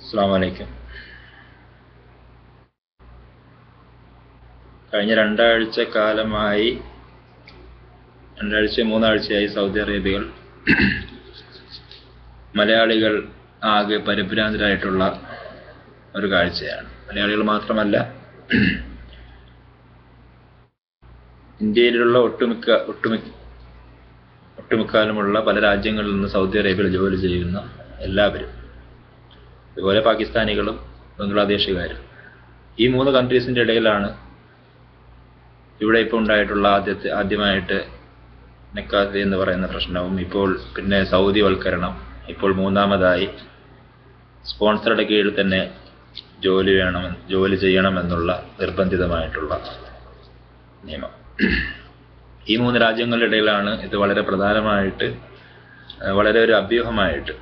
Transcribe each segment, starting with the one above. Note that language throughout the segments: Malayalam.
അസ്സലാമു അലൈക്കും. കഴിഞ്ഞ മൂന്നാഴ്ചയായി സൗദി അറേബ്യയിൽ മലയാളികൾ ആകെ പരിഭ്രാന്തരായിട്ടുള്ള ഒരു കാഴ്ചയാണ്. മലയാളികൾ മാത്രമല്ല, ഇന്ത്യയിലുള്ള ഒട്ടുമിക്കാലുമുള്ള പല രാജ്യങ്ങളിൽ നിന്ന് സൗദി അറേബ്യയിൽ ജോലി ചെയ്യുന്ന എല്ലാവരും, അതുപോലെ പാകിസ്ഥാനികളും ബംഗ്ലാദേശുകാരും, ഈ 3 കൺട്രീസിൻ്റെ ഇടയിലാണ് ഇവിടെ ഇപ്പോൾ ഉണ്ടായിട്ടുള്ള ആദ്യമായിട്ട് നിക്കാഹ് എന്ന് പറയുന്ന പ്രശ്നവും, ഇപ്പോൾ പിന്നെ സൗദി വൽക്കരണം, ഇപ്പോൾ മൂന്നാമതായി സ്പോൺസറുടെ കീഴിൽ തന്നെ ജോലി ചെയ്യണമെന്നുള്ള നിർബന്ധിതമായിട്ടുള്ള നിയമം. ഈ 3 രാജ്യങ്ങളുടെ ഇടയിലാണ് ഇത് വളരെ പ്രധാനമായിട്ട്, വളരെ ഒരു അഭ്യൂഹമായിട്ട്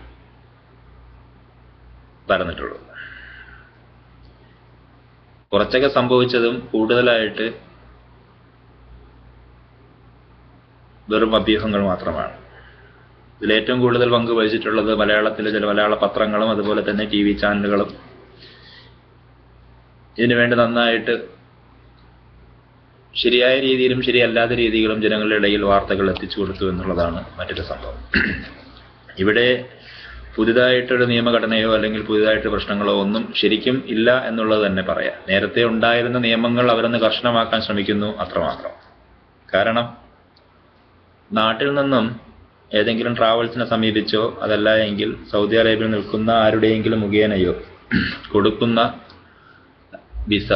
പറഞ്ഞിട്ടുള്ളത്. കുറച്ചൊക്കെ സംഭവിച്ചതും കൂടുതലായിട്ട് വെറും അഭ്യൂഹങ്ങൾ മാത്രമാണ്. ഇതിലേറ്റവും കൂടുതൽ പങ്ക് വഹിച്ചിട്ടുള്ളത് മലയാളത്തിലെ ചില മലയാള പത്രങ്ങളും അതുപോലെ തന്നെ TV ചാനലുകളും ഇതിനുവേണ്ടി നന്നായിട്ട് ശരിയായ രീതിയിലും ശരിയല്ലാത്ത രീതിയിലും ജനങ്ങളുടെ ഇടയിൽ വാർത്തകൾ എത്തിച്ചു കൊടുത്തു എന്നുള്ളതാണ് മറ്റൊരു സംഭവം. ഇവിടെ പുതിയതായിട്ടൊരു നിയമഘടനയോ അല്ലെങ്കിൽ പുതിയതായിട്ട് പ്രശ്നങ്ങളോ ഒന്നും ശരിക്കും ഇല്ല എന്നുള്ളത് തന്നെ പറയാം. നേരത്തെ ഉണ്ടായിരുന്ന നിയമങ്ങൾ അവരൊന്ന് കർശനമാക്കാൻ ശ്രമിക്കുന്നു, അത്രമാത്രം. കാരണം നാട്ടിൽ നിന്നും ഏതെങ്കിലും ട്രാവൽസിനെ സമീപിച്ചോ അതല്ല എങ്കിൽ സൗദി അറേബ്യയിൽ നിൽക്കുന്ന ആരുടെയെങ്കിലും മുഖേനയോ കൊടുക്കുന്ന വിസ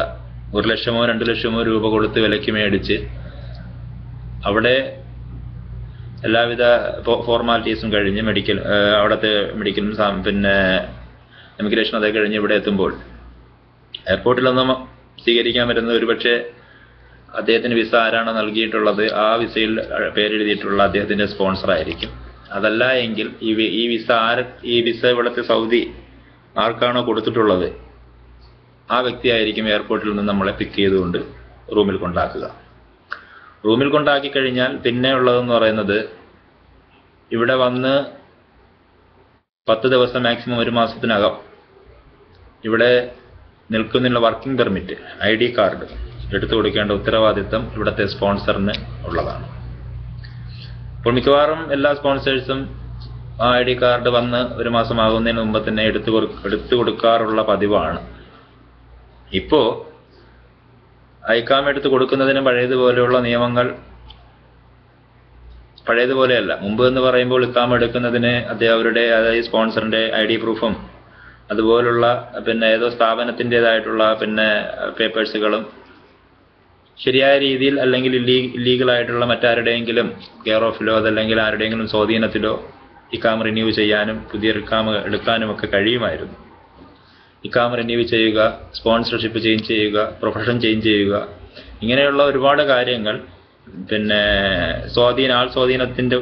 1 ലക്ഷമോ 2 ലക്ഷമോ രൂപ കൊടുത്ത് വിലയ്ക്ക് മേടിച്ച് അവിടെ എല്ലാവിധ ഫോർമാലിറ്റീസും കഴിഞ്ഞ് അവിടുത്തെ മെഡിക്കലും പിന്നെ ഇമിഗ്രേഷൻ അതൊക്കെ കഴിഞ്ഞ് ഇവിടെ എത്തുമ്പോൾ എയർപോർട്ടിലൊന്നും സ്വീകരിക്കാൻ പറ്റുന്നത് ഒരുപക്ഷെ അദ്ദേഹത്തിന് വിസ ആരാണോ നൽകിയിട്ടുള്ളത് ആ വിസയിൽ പേരെഴുതിയിട്ടുള്ള അദ്ദേഹത്തിന്റെ സ്പോൺസർ ആയിരിക്കും. അതല്ല എങ്കിൽ ഈ വിസ ഇവിടുത്തെ സൗദി ആർക്കാണോ കൊടുത്തിട്ടുള്ളത് ആ വ്യക്തിയായിരിക്കും എയർപോർട്ടിൽ നിന്ന് നമ്മളെ പിക്ക് ചെയ്തുകൊണ്ട് റൂമിൽ കൊണ്ടാക്കുക. റൂമിൽ കൊണ്ടാക്കി കഴിഞ്ഞാൽ പിന്നെ ഉള്ളതെന്ന് പറയുന്നത്, ഇവിടെ വന്ന് 10 ദിവസം മാക്സിമം 1 മാസത്തിനകം ഇവിടെ നിൽക്കുന്നുള്ള വർക്കിംഗ് പെർമിറ്റ്, ID കാർഡ് എടുത്തു കൊടുക്കേണ്ട ഉത്തരവാദിത്തം ഇവിടുത്തെ സ്പോൺസറിന് ഉള്ളതാണ്. അപ്പോൾ മിക്കവാറും എല്ലാ സ്പോൺസേഴ്സും ആ ID കാർഡ് വന്ന് 1 മാസമാകുന്നതിന് മുമ്പ് തന്നെ എടുത്തു കൊടുക്കാറുള്ള പതിവാണ്. ഇപ്പോ ഐക്കാമ എടുത്ത് കൊടുക്കുന്നതിന് പഴയതുപോലെയുള്ള നിയമങ്ങൾ പഴയതുപോലെയല്ല. മുമ്പ് എന്ന് പറയുമ്പോൾ ഇക്കാമ എടുക്കുന്നതിന് അവരുടെ അതായത് സ്പോൺസറിന്റെ ID പ്രൂഫും അതുപോലുള്ള പിന്നെ ഏതോ സ്ഥാപനത്തിൻ്റെതായിട്ടുള്ള പിന്നെ പേപ്പേഴ്സുകളും ശരിയായ രീതിയിൽ അല്ലെങ്കിൽ ഇല്ലീഗലായിട്ടുള്ള മറ്റാരുടെയെങ്കിലും കെയർ ഓഫിലോ അതല്ലെങ്കിൽ ആരുടെയെങ്കിലും സ്വാധീനത്തിലോ ഇക്കാമ റിന്യൂ ചെയ്യാനും പുതിയ ഇക്കാമ എടുക്കാനും ഒക്കെ കഴിയുമായിരുന്നു. ഇക്കാമ റിന്യൂ ചെയ്യുക, സ്പോൺസർഷിപ്പ് ചേഞ്ച് ചെയ്യുക, പ്രൊഫഷൻ ചേഞ്ച് ചെയ്യുക, ഇങ്ങനെയുള്ള ഒരുപാട് കാര്യങ്ങൾ പിന്നെ സ്വാധീനത്തിന്റെ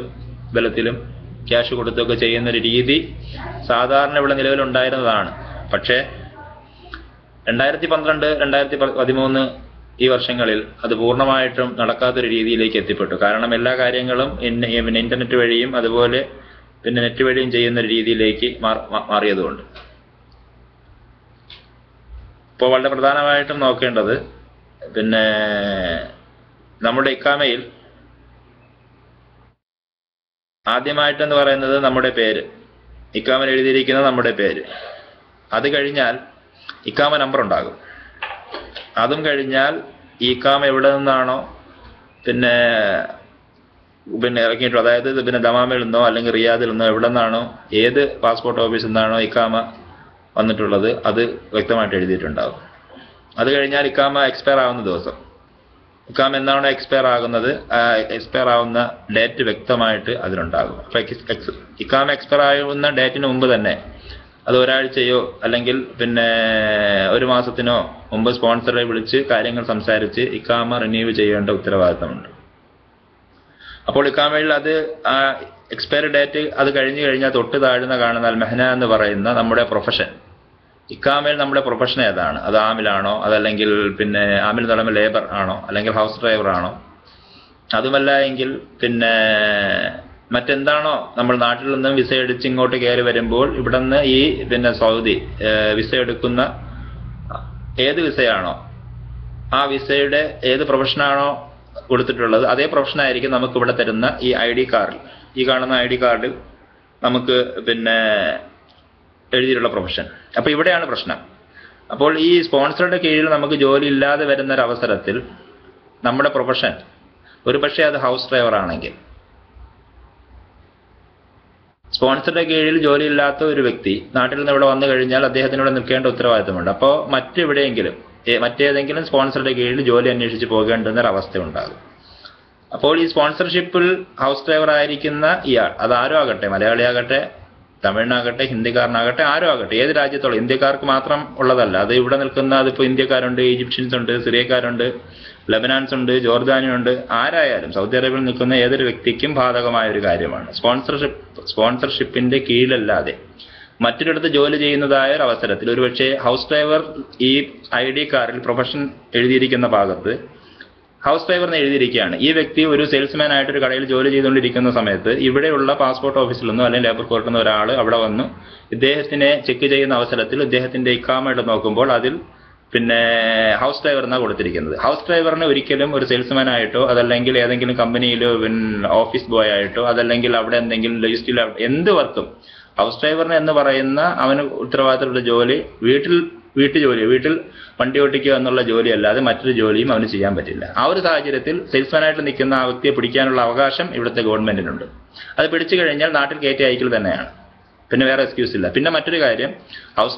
ബലത്തിലും ക്യാഷ് കൊടുത്തൊക്കെ ചെയ്യുന്നൊരു രീതി സാധാരണ ഇവിടെ നിലവിലുണ്ടായിരുന്നതാണ്. പക്ഷേ 2012, 2013 ഈ വർഷങ്ങളിൽ അത് പൂർണ്ണമായിട്ടും നടക്കാത്തൊരു രീതിയിലേക്ക് എത്തിപ്പെട്ടു. കാരണം എല്ലാ കാര്യങ്ങളും ഇന്റർനെറ്റ് വഴിയും അതുപോലെ പിന്നെ നെറ്റ് വഴിയും ചെയ്യുന്ന ഒരു രീതിയിലേക്ക് മാറിയതുകൊണ്ട് ഇപ്പോൾ വളരെ പ്രധാനമായിട്ടും നോക്കേണ്ടത് പിന്നെ നമ്മുടെ ഇക്കാമയിൽ ആദ്യമായിട്ടെന്ന് പറയുന്നത് നമ്മുടെ പേര്, ഇക്കാമയിൽ എഴുതിയിരിക്കുന്ന നമ്മുടെ പേര്. അത് കഴിഞ്ഞാൽ ഇക്കാമ നമ്പർ ഉണ്ടാകും. അതും കഴിഞ്ഞാൽ ഈ ഇക്കാമ എവിടെ നിന്നാണോ പിന്നെ ഇറങ്ങിയിട്ടുള്ളത്, അതായത് പിന്നെ ദമാമിൽ നിന്നോ അല്ലെങ്കിൽ റിയാദിൽ നിന്നോ എവിടെ നിന്നാണോ ഏത് പാസ്പോർട്ട് ഓഫീസിൽ നിന്നാണോ ഇക്കാമ വന്നിട്ടുള്ളത് അത് വ്യക്തമായിട്ട് എഴുതിയിട്ടുണ്ടാകും. അത് കഴിഞ്ഞാൽ ഇക്കാമ എക്സ്പയർ ആവുന്ന ദിവസം, ഇക്കാമ എന്നാണോ എക്സ്പയർ ആകുന്നത് ആ എക്സ്പയർ ആവുന്ന ഡേറ്റ് വ്യക്തമായിട്ട് അതിലുണ്ടാകും. അപ്പൊ ഇക്കാമ എക്സ്പയർ ആവുന്ന ഡേറ്റിന് മുമ്പ് തന്നെ അത് ഒരാഴ്ചയോ അല്ലെങ്കിൽ പിന്നെ 1 മാസത്തിനോ മുമ്പ് സ്പോൺസറെ വിളിച്ച് കാര്യങ്ങൾ സംസാരിച്ച് ഇക്കാമ റിന്യൂ ചെയ്യേണ്ട ഉത്തരവാദിത്തമുണ്ട്. അപ്പോൾ ഇക്കാമയിൽ അത് ആ എക്സ്പയറി ഡേറ്റ് അത് കഴിഞ്ഞു കഴിഞ്ഞാൽ തൊട്ട് താഴ്ന്ന കാണുന്ന മെഹന എന്ന് പറയുന്ന നമ്മുടെ പ്രൊഫഷൻ, ഇക്കാമയിൽ നമ്മുടെ പ്രൊഫഷൻ ഏതാണ്, അത് ആമിലാണോ അതല്ലെങ്കിൽ പിന്നെ ആമിൽ എന്ന് പറയുമ്പോൾ ലേബർ ആണോ അല്ലെങ്കിൽ ഹൗസ് ഡ്രൈവർ ആണോ, അതുമല്ല എങ്കിൽ പിന്നെ മറ്റെന്താണോ നമ്മൾ നാട്ടിൽ നിന്നും വിസ അടിച്ച് ഇങ്ങോട്ട് കയറി വരുമ്പോൾ ഇവിടെ നിന്ന് ഈ സൗദി വിസ എടുക്കുന്ന ഏത് വിസയാണോ ആ വിസയുടെ ഏത് പ്രൊഫഷനാണോ കൊടുത്തിട്ടുള്ളത് അതേ പ്രൊഫഷനായിരിക്കും നമുക്ക് ഇവിടെ തരുന്ന ഈ ID കാർഡിൽ, ഈ കാണുന്ന ID കാർഡിൽ നമുക്ക് എഴുതിയിട്ടുള്ള പ്രൊഫഷൻ. അപ്പൊ ഇവിടെയാണ് പ്രശ്നം. അപ്പോൾ ഈ സ്പോൺസറുടെ കീഴിൽ നമുക്ക് ജോലി ഇല്ലാതെ വരുന്ന ഒരു അവസരത്തിൽ നമ്മുടെ പ്രൊഫഷൻ ഒരു പക്ഷേ അത് ഹൗസ് ഡ്രൈവർ ആണെങ്കിൽ, സ്പോൺസറുടെ കീഴിൽ ജോലി ഇല്ലാത്ത ഒരു വ്യക്തി നാട്ടിൽ നിന്ന് ഇവിടെ വന്നു കഴിഞ്ഞാൽ അദ്ദേഹത്തിന് ഇവിടെ നിൽക്കേണ്ട ഉത്തരവാദിത്തമുണ്ട്. അപ്പോൾ മറ്റേതെങ്കിലും സ്പോൺസറുടെ കീഴിൽ ജോലി അന്വേഷിച്ച് പോകേണ്ടുന്ന ഒരു അവസ്ഥ ഉണ്ടാകും. അപ്പോൾ ഈ സ്പോൺസർഷിപ്പിൽ ഹൗസ് ഡ്രൈവർ ആയിരിക്കുന്ന ഇയാൾ, അതാരോ ആകട്ടെ, മലയാളിയാകട്ടെ, തമിഴനാകട്ടെ, ഹിന്ദിക്കാരനാകട്ടെ, ആരോ ആകട്ടെ, ഏത് രാജ്യത്തോളം, ഇന്ത്യക്കാർക്ക് മാത്രം ഉള്ളതല്ല, അത് ഇവിടെ നിൽക്കുന്ന അതിപ്പോൾ ഇന്ത്യക്കാരുണ്ട്, ഈജിപ്ഷ്യൻസ് ഉണ്ട്, സിറിയക്കാരുണ്ട്, ലെബനാൻസ് ഉണ്ട്, ജോർദാനിയുണ്ട്, ആരായാലും സൗദി അറേബ്യയിൽ നിൽക്കുന്ന ഏതൊരു വ്യക്തിക്കും ബാധകമായ ഒരു കാര്യമാണ്. സ്പോൺസർഷിപ്പിന്റെ കീഴിലല്ലാതെ മറ്റൊരിടത്ത് ജോലി ചെയ്യുന്നതായ ഒരു അവസരത്തിൽ ഒരുപക്ഷെ ഹൗസ് ഡ്രൈവർ ഈ ID കാർഡിൽ പ്രൊഫഷൻ എഴുതിയിരിക്കുന്ന ഭാഗത്ത് ഹൗസ് ഡ്രൈവർ എന്ന് എഴുതിയിരിക്കുകയാണ്. ഈ വ്യക്തി ഒരു സെയിൽസ്മാൻ ആയിട്ട് ഒരു കടയിൽ ജോലി ചെയ്തുകൊണ്ടിരിക്കുന്ന സമയത്ത് ഇവിടെയുള്ള പാസ്പോർട്ട് ഓഫീസിൽ നിന്നോ അല്ലെങ്കിൽ ലേബർ കോർട്ടിൽ നിന്ന് ഒരാൾ അവിടെ വന്നു ഇദ്ദേഹത്തിനെ ചെക്ക് ചെയ്യുന്ന അവസരത്തിൽ ഇദ്ദേഹത്തിന്റെ ഇഖാമ എടുത്ത് നോക്കുമ്പോൾ അതിൽ ഹൗസ് ഡ്രൈവർ എന്നാണ് കൊടുത്തിരിക്കുന്നത്. ഹൗസ് ഡ്രൈവറിന് ഒരിക്കലും ഒരു സെയിൽസ്മാൻ ആയിട്ടോ അതല്ലെങ്കിൽ ഏതെങ്കിലും കമ്പനിയിലോ ഓഫീസ് ബോയ് ആയിട്ടോ അതല്ലെങ്കിൽ അവിടെ എന്തെങ്കിലും ലോജിസ്റ്റിൽ എന്ത് വർക്കും ഹൗസ് ഡ്രൈവറിന് എന്ന് പറയുന്ന അവന് ഉത്തരവാദിത്തമുള്ള ജോലി വീട്ടിൽ വണ്ടി ഓട്ടിക്കുക എന്നുള്ള ജോലി അല്ലാതെ മറ്റൊരു ജോലിയും അവന് ചെയ്യാൻ പറ്റില്ല. ആ ഒരു സാഹചര്യത്തിൽ സെയിൽസ്മാനായിട്ട് നിൽക്കുന്ന ആ വ്യക്തിയെ പിടിക്കാനുള്ള അവകാശം ഇവിടുത്തെ ഗവൺമെന്റിനുണ്ട്. അത് പിടിച്ചു കഴിഞ്ഞാൽ നാട്ടിൽ കയറ്റി അയക്കൽ തന്നെയാണ്, പിന്നെ വേറെ എക്സ്ക്യൂസ് ഇല്ല. പിന്നെ മറ്റൊരു കാര്യം, ഹൗസ്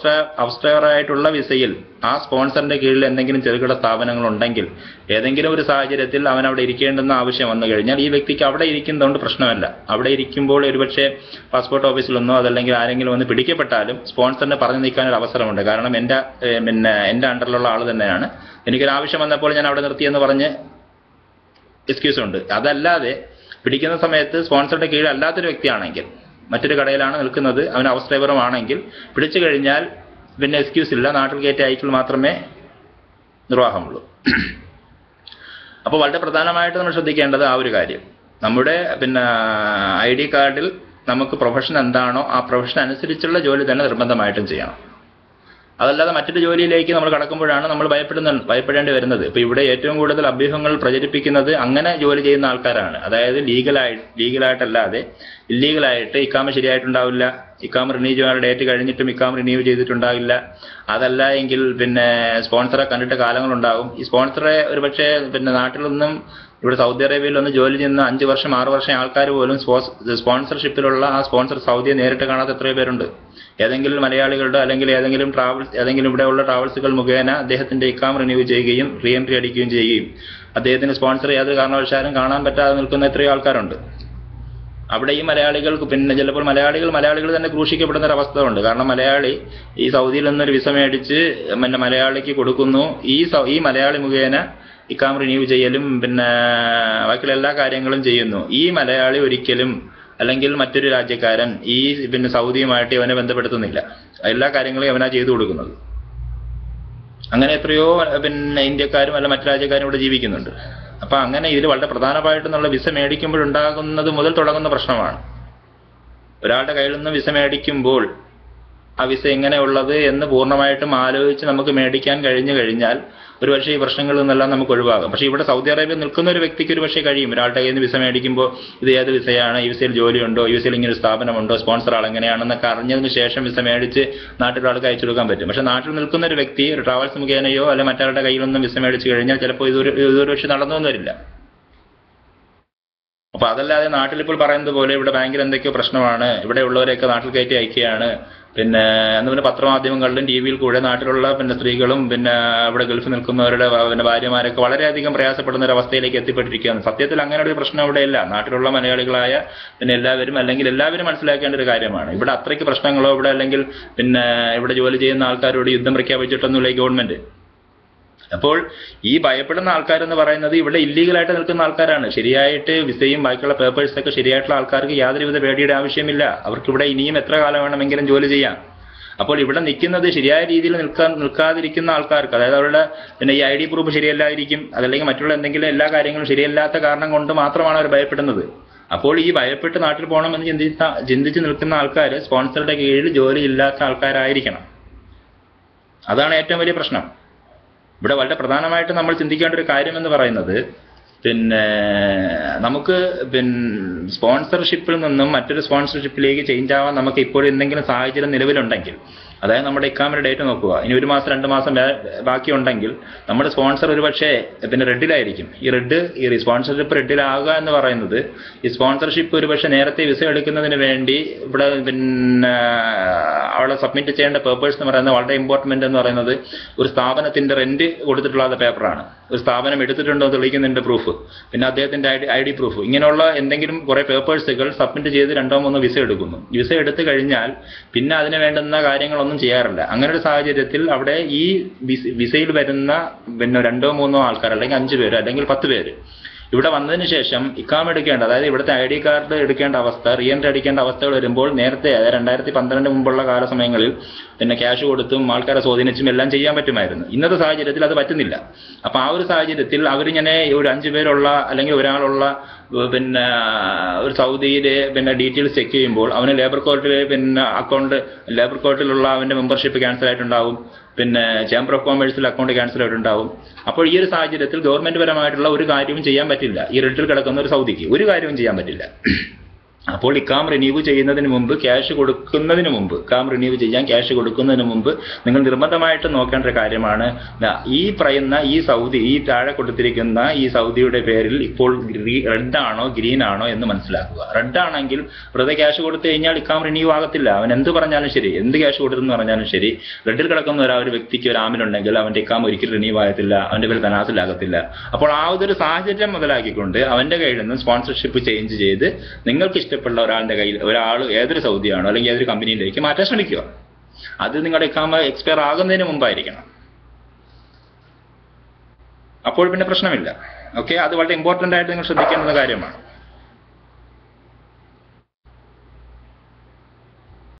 ഡ്രൈവറായിട്ടുള്ള വിസയിൽ ആ സ്പോൺസറിന്റെ കീഴിൽ എന്തെങ്കിലും ചെറുകിട സ്ഥാപനങ്ങൾ ഉണ്ടെങ്കിൽ ഏതെങ്കിലും ഒരു സാഹചര്യത്തിൽ അവൻ അവിടെ ഇരിക്കേണ്ടെന്ന ആവശ്യം വന്നു കഴിഞ്ഞാൽ ഈ വ്യക്തിക്ക് അവിടെ ഇരിക്കുന്നതുകൊണ്ട് പ്രശ്നമല്ല. അവിടെ ഇരിക്കുമ്പോൾ ഒരുപക്ഷെ പാസ്പോർട്ട് ഓഫീസിലൊന്നോ അതല്ലെങ്കിൽ ആരെങ്കിലും ഒന്ന് പിടിക്കപ്പെട്ടാലും സ്പോൺസറിനെ പറഞ്ഞു നീക്കാനൊരു അവസരമുണ്ട്. കാരണം എൻ്റെ അണ്ടറിലുള്ള ആൾ തന്നെയാണ്, എനിക്കൊരു ആവശ്യം വന്നപ്പോൾ ഞാൻ അവിടെ നിർത്തിയെന്ന് പറഞ്ഞ് എക്സ്ക്യൂസ് ഉണ്ട്. അതല്ലാതെ പിടിക്കുന്ന സമയത്ത് സ്പോൺസറുടെ കീഴിൽ അല്ലാത്തൊരു വ്യക്തിയാണെങ്കിൽ, മറ്റൊരു കടയിലാണ് നിൽക്കുന്നത്, അവൻ ഹൗസ് ഡ്രൈവറും ആണെങ്കിൽ പിടിച്ചു കഴിഞ്ഞാൽ പിന്നെ എക്സ്ക്യൂസ് ഇല്ല, നാട്ടിൽ കയറ്റി അയക്കൽ മാത്രമേ നിർവാഹമുള്ളൂ. അപ്പോൾ വളരെ പ്രധാനമായിട്ട് നമ്മൾ ശ്രദ്ധിക്കേണ്ടത് ആ ഒരു കാര്യം. നമ്മുടെ ID കാർഡിൽ നമുക്ക് പ്രൊഫഷൻ എന്താണോ ആ പ്രൊഫഷൻ അനുസരിച്ചുള്ള ജോലി തന്നെ നിർബന്ധമായിട്ടും ചെയ്യണം. അതല്ലാതെ മറ്റൊരു ജോലിയിലേക്ക് നമ്മൾ കടക്കുമ്പോഴാണ് നമ്മൾ ഭയപ്പെടേണ്ടി വരുന്നത്. ഇപ്പൊ ഇവിടെ ഏറ്റവും കൂടുതൽ അഭ്യൂഹങ്ങൾ പ്രചരിപ്പിക്കുന്നത് അങ്ങനെ ജോലി ചെയ്യുന്ന ആൾക്കാരാണ്. അതായത് ലീഗലായിട്ടല്ലാതെ ഇല്ലീഗലായിട്ട് ഇക്കാമ ശരിയായിട്ടുണ്ടാവില്ല, ഇക്കാമ റിന്യൂ ചെയ്യാനുള്ള ഡേറ്റ് കഴിഞ്ഞിട്ടും ഇക്കാമ റിന്യൂ ചെയ്തിട്ടുണ്ടാവില്ല. അതല്ല എങ്കിൽ സ്പോൺസറെ കണ്ടിട്ട് കാലങ്ങളുണ്ടാകും. ഈ സ്പോൺസറെ ഒരുപക്ഷെ നാട്ടിൽ നിന്നും ഇവിടെ സൗദി അറേബ്യയിൽ ഒന്ന് ജോലി ചെയ്യുന്ന 5 വർഷം 6 വർഷം ആൾക്കാർ പോലും സ്പോൺസർഷിപ്പിലുള്ള ആ സ്പോൺസർ സൗദിയെ നേരിട്ട് കാണാത്ത എത്രയോ പേരുണ്ട്. ഏതെങ്കിലും മലയാളികളുടെ അല്ലെങ്കിൽ ഏതെങ്കിലും ഇവിടെയുള്ള ട്രാവൽസുകൾ മുഖേന അദ്ദേഹത്തിന്റെ ഇക്കാം റിന്യൂ ചെയ്യുകയും റീ എൻട്രി അടിക്കുകയും ചെയ്യുകയും അദ്ദേഹത്തിന് സ്പോൺസർ യാതൊരു കാരണവശാലും കാണാൻ പറ്റാതെ നിൽക്കുന്ന എത്രയോ ആൾക്കാരുണ്ട്. അവിടെ ഈ മലയാളികൾക്ക് ചിലപ്പോൾ മലയാളികൾ തന്നെ ക്രൂശിക്കപ്പെടുന്ന ഒരു അവസ്ഥ ഉണ്ട്. കാരണം മലയാളി ഈ സൗദിയിൽ നിന്നൊരു വിസ മേടിച്ച് മലയാളിക്ക് കൊടുക്കുന്നു. ഈ മലയാളി മുഖേന ഇക്കാം റിന്യൂ ചെയ്യലും ബാക്കിയുള്ള എല്ലാ കാര്യങ്ങളും ചെയ്യുന്നു. ഈ മലയാളി ഒരിക്കലും അല്ലെങ്കിൽ മറ്റൊരു രാജ്യക്കാരൻ ഈ സൗദിയുമായിട്ട് ഇവനെ ബന്ധപ്പെടുത്തുന്നില്ല. എല്ലാ കാര്യങ്ങളും അവനാ ചെയ്തു കൊടുക്കുന്നത്. അങ്ങനെ എത്രയോ ഇന്ത്യക്കാരും അല്ല മറ്റു രാജ്യക്കാരും ഇവിടെ ജീവിക്കുന്നുണ്ട്. അപ്പൊ അങ്ങനെ ഇതിൽ വളരെ പ്രധാനമായിട്ടുള്ള വിസ മേടിക്കുമ്പോഴുണ്ടാകുന്നത് മുതൽ തുടങ്ങുന്ന പ്രശ്നമാണ്. ഒരാളുടെ കയ്യിൽ നിന്ന് വിസ മേടിക്കുമ്പോൾ ആ വിസ എങ്ങനെയുള്ളത് എന്ന് പൂർണ്ണമായിട്ടും ആലോചിച്ച് നമുക്ക് മേടിക്കാൻ കഴിഞ്ഞു കഴിഞ്ഞാൽ ഒരുപക്ഷെ ഈ പ്രശ്നങ്ങളിൽ നിന്നെല്ലാം നമുക്ക് ഒഴിവാകാം. പക്ഷേ ഇവിടെ സൗദി അറേബ്യ നിൽക്കുന്ന ഒരു വ്യക്തിക്ക് ഒരു പക്ഷേ കഴിയും ഒരാളുടെ കയ്യിൽ നിന്ന് വിസ മേടിക്കുമ്പോൾ ഇത് ഏത് വിസയാണ്, ഈ വിസയിൽ ജോലിയുണ്ടോ, ഈ വിസയിൽ ഇങ്ങനെ ഒരു സ്ഥാപനമുണ്ടോ, സ്പോൺസർ ആൾ എങ്ങനെയാണെന്നൊക്കെ അറിഞ്ഞതിന് ശേഷം വിസ മേടിച്ച് നാട്ടിലൊരാൾക്ക് അയച്ചു കൊടുക്കാൻ പറ്റും. പക്ഷേ നാട്ടിൽ നിൽക്കുന്ന ഒരു വ്യക്തി ഒരു ട്രാവൽസ് മുഖേനയോ അല്ലെ മറ്റൊരാളുടെ കയ്യിൽ നിന്നും വിസ മേടിച്ച് കഴിഞ്ഞാൽ ചിലപ്പോൾ ഇതൊരു പക്ഷേ നടന്നൊന്നും വരില്ല. അപ്പൊ അതല്ലാതെ നാട്ടിലിപ്പോൾ പറയുന്നത് പോലെ ഇവിടെ ബാങ്കിൽ എന്തൊക്കെയോ പ്രശ്നമാണ്, ഇവിടെ ഉള്ളവരെയൊക്കെ നാട്ടിൽ കയറ്റി അയക്കുകയാണ്, അന്ന് പത്രമാധ്യമങ്ങളിലും ടി വിയിൽ കൂടെ നാട്ടിലുള്ള സ്ത്രീകളും ഇവിടെ ഗൾഫിൽ നിൽക്കുന്നവരുടെ ഭാര്യമാരൊക്കെ വളരെയധികം പ്രയാസപ്പെടുന്ന ഒരു അവസ്ഥയിലേക്ക് എത്തിപ്പെട്ടിരിക്കുകയാണ്. സത്യത്തിൽ അങ്ങനെ ഒരു പ്രശ്നം ഇവിടെയില്ല. നാട്ടിലുള്ള മലയാളികളായ എല്ലാവരും മനസ്സിലാക്കേണ്ട ഒരു കാര്യമാണ്. ഇവിടെ അത്രയ്ക്ക് പ്രശ്നങ്ങളോ ഇവിടെ അല്ലെങ്കിൽ ഇവിടെ ജോലി ചെയ്യുന്ന ആൾക്കാരോട് യുദ്ധം പ്രഖ്യാപിച്ചിട്ടൊന്നുമില്ല ഈ ഗവൺമെന്റ്. അപ്പോൾ ഈ ഭയപ്പെടുന്ന ആൾക്കാരെന്ന് പറയുന്നത് ഇവിടെ ഇല്ലീഗലായിട്ട് നിൽക്കുന്ന ആൾക്കാരാണ്. ശരിയായിട്ട് വിസയും ബാക്കിയുള്ള പേപ്പേഴ്സൊക്കെ ശരിയായിട്ടുള്ള ആൾക്കാർക്ക് യാതൊരുവിധ പേടിയുടെ ആവശ്യമില്ല. അവർക്ക് ഇവിടെ ഇനിയും എത്ര കാലം വേണമെങ്കിലും ജോലി ചെയ്യാം. അപ്പോൾ ഇവിടെ നിൽക്കുന്നത് ശരിയായ രീതിയിൽ നിൽക്കാതിരിക്കുന്ന ആൾക്കാർക്ക്, അതായത് അവരുടെ ഈ ID പ്രൂഫ് ശരിയല്ലാതിരിക്കും, അതല്ലെങ്കിൽ മറ്റുള്ള എന്തെങ്കിലും എല്ലാ കാര്യങ്ങളും ശരിയല്ലാത്ത കാരണം കൊണ്ട് മാത്രമാണ് അവർ ഭയപ്പെടുന്നത്. അപ്പോൾ ഈ ഭയപ്പെട്ട് നാട്ടിൽ പോകണമെന്ന് ചിന്തിച്ച് നിൽക്കുന്ന ആൾക്കാർ സ്പോൺസറുടെ കീഴിൽ ജോലി ഇല്ലാത്ത ആൾക്കാരായിരിക്കണം. അതാണ് ഏറ്റവും വലിയ പ്രശ്നം. ഇവിടെ വളരെ പ്രധാനമായിട്ട് നമ്മൾ ചിന്തിക്കേണ്ട ഒരു കാര്യം എന്ന് പറയുന്നത്, പിന്നെ നമുക്ക് സ്പോൺസർഷിപ്പിൽ നിന്നും മറ്റൊരു സ്പോൺസർഷിപ്പിലേക്ക് ചേഞ്ച് ആവാൻ നമുക്ക് ഇപ്പോൾ എന്തെങ്കിലും സാഹചര്യം നിലവിലുണ്ടെങ്കിൽ, അതായത് നമ്മുടെ ഇക്കാമിന്റെ ഡേറ്റ് നോക്കുക, ഇനി 1 മാസം 2 മാസം ബാക്കിയുണ്ടെങ്കിൽ നമ്മുടെ സ്പോൺസർ ഒരു പക്ഷേ റെഡിലായിരിക്കും. ഈ സ്പോൺസർഷിപ്പ് റെഡിലാകുക എന്ന് പറയുന്നത്, ഈ സ്പോൺസർഷിപ്പ് ഒരു പക്ഷേ നേരത്തെ വിസ എടുക്കുന്നതിന് വേണ്ടി ഇവിടെ അവിടെ സബ്മിറ്റ് ചെയ്യേണ്ട പേപ്പേഴ്സ് എന്ന് പറയുന്നത് വളരെ ഇമ്പോർട്ടൻ്റ് എന്ന് പറയുന്നത്, ഒരു സ്ഥാപനത്തിന്റെ റെന്റ് കൊടുത്തിട്ടുള്ള പേപ്പറാണ്, ഒരു സ്ഥാപനം എടുത്തിട്ടുണ്ടോ തെളിയിക്കുന്നതിന്റെ പ്രൂഫ്, പിന്നെ അദ്ദേഹത്തിന്റെ ID പ്രൂഫ്, ഇങ്ങനെയുള്ള എന്തെങ്കിലും കുറെ പേപ്പേഴ്സുകൾ സബ്മിറ്റ് ചെയ്ത് 2-3 വിസ എടുക്കുന്നു. വിസ എടുത്തു കഴിഞ്ഞാൽ പിന്നെ അതിന് വേണ്ടുന്ന കാര്യങ്ങളൊന്നും ചെയ്യാറില്ല. അങ്ങനെ ഒരു സാഹചര്യത്തിൽ അവിടെ ഈ വിസയിൽ വരുന്ന 2-3 ആൾക്കാർ, അല്ലെങ്കിൽ 5 പേര് അല്ലെങ്കിൽ 10 പേര് ഇവിടെ വന്നതിന് ശേഷം ഇക്കാമ എടുക്കേണ്ട, അതായത് ഇവിടുത്തെ ID കാർഡ് എടുക്കേണ്ട അവസ്ഥ, റീഎൻട്രി അടിക്കേണ്ട അവസ്ഥകൾ വരുമ്പോൾ നേരത്തെ 2012 മുമ്പുള്ള കാലസമയങ്ങളിൽ ക്യാഷ് കൊടുത്തും ആൾക്കാരെ സ്വാധീനിച്ചും എല്ലാം ചെയ്യാൻ പറ്റുമായിരുന്നു. ഇന്നത്തെ സാഹചര്യത്തിൽ അത് പറ്റുന്നില്ല. അപ്പൊ ആ ഒരു സാഹചര്യത്തിൽ അവരിങ്ങനെ ഒരു 5 പേരുള്ള അല്ലെങ്കിൽ ഒരാളുള്ള ഒരു സൗദിയിലെ ഡീറ്റെയിൽസ് ചെക്ക് ചെയ്യുമ്പോൾ അവന് ലേബർ കോർട്ടിൽ ലേബർ കോർട്ടിലുള്ള അവന്റെ മെമ്പർഷിപ്പ് ക്യാൻസൽ ആയിട്ടുണ്ടാവും, ചേംബർ ഓഫ് കോമേഴ്സിൽ അക്കൗണ്ട് ക്യാൻസൽ ആയിട്ടുണ്ടാവും. അപ്പോൾ ഈ ഒരു സാഹചര്യത്തിൽ ഗവൺമെന്റ് പരമായിട്ടുള്ള ഒരു കാര്യവും ചെയ്യാൻ പറ്റില്ല. ഈ റെഡിൽ കിടക്കുന്ന ഒരു സൗദിക്ക് ഒരു കാര്യവും ചെയ്യാൻ പറ്റില്ല. അപ്പോൾ ഇക്കാം റിന്യൂ ചെയ്യുന്നതിന് മുമ്പ്, ക്യാഷ് കൊടുക്കുന്നതിന് മുമ്പ്, ഇക്കാം റിന്യൂ ചെയ്യാൻ ക്യാഷ് കൊടുക്കുന്നതിന് മുമ്പ് നിങ്ങൾ നിർബന്ധമായിട്ട് നോക്കേണ്ട ഒരു കാര്യമാണ്, ഈ പറയുന്ന ഈ സൗദി, ഈ താഴെ കൊടുത്തിരിക്കുന്ന ഈ സൗദിയുടെ പേരിൽ ഇപ്പോൾ റെഡ് ആണോ ഗ്രീൻ ആണോ എന്ന് മനസ്സിലാക്കുക. റെഡ് ആണെങ്കിൽ വെറുതെ ക്യാഷ് കൊടുത്തു കഴിഞ്ഞാൽ ഇക്കാം റിന്യൂ ആകത്തില്ല. അവൻ എന്ത് പറഞ്ഞാലും ശരി, എന്ത് ക്യാഷ് കൊടുത്തെന്ന് പറഞ്ഞാലും ശരി, റെഡിൽ കിടക്കുന്ന ഒരു വ്യക്തിക്ക് ഒരു ആമിലുണ്ടെങ്കിൽ അവന്റെ ഇക്കാം ഒരിക്കലും റിന്യൂ ആകത്തില്ല, അവന്റെ പേര് തനാസിലാകത്തില്ല. അപ്പോൾ ആ ഒരു സാഹചര്യം മുതലാക്കിക്കൊണ്ട് അവന്റെ കയ്യിൽ നിന്ന് സ്പോൺസർഷിപ്പ് ചേഞ്ച് ചെയ്ത് നിങ്ങൾക്ക് ഇഷ്ടപ്പെട്ട ഒരാളുടെ കയ്യിൽ, ഏതൊരു സൗദിയാണോ അല്ലെങ്കിൽ ഏതൊരു കമ്പനിയിലേക്ക് മാറ്റാൻ ശ്രമിക്കുക. അത് നിങ്ങളുടെ ഇക്കാമ എക്സ്പയർ ആകുന്നതിന് മുമ്പായിരിക്കണം. അപ്പോൾ പിന്നെ പ്രശ്നമില്ല. ഓക്കെ, അത് വളരെ ഇമ്പോർട്ടന്റ് ആയിട്ട് നിങ്ങൾ ശ്രദ്ധിക്കേണ്ട കാര്യമാണ്.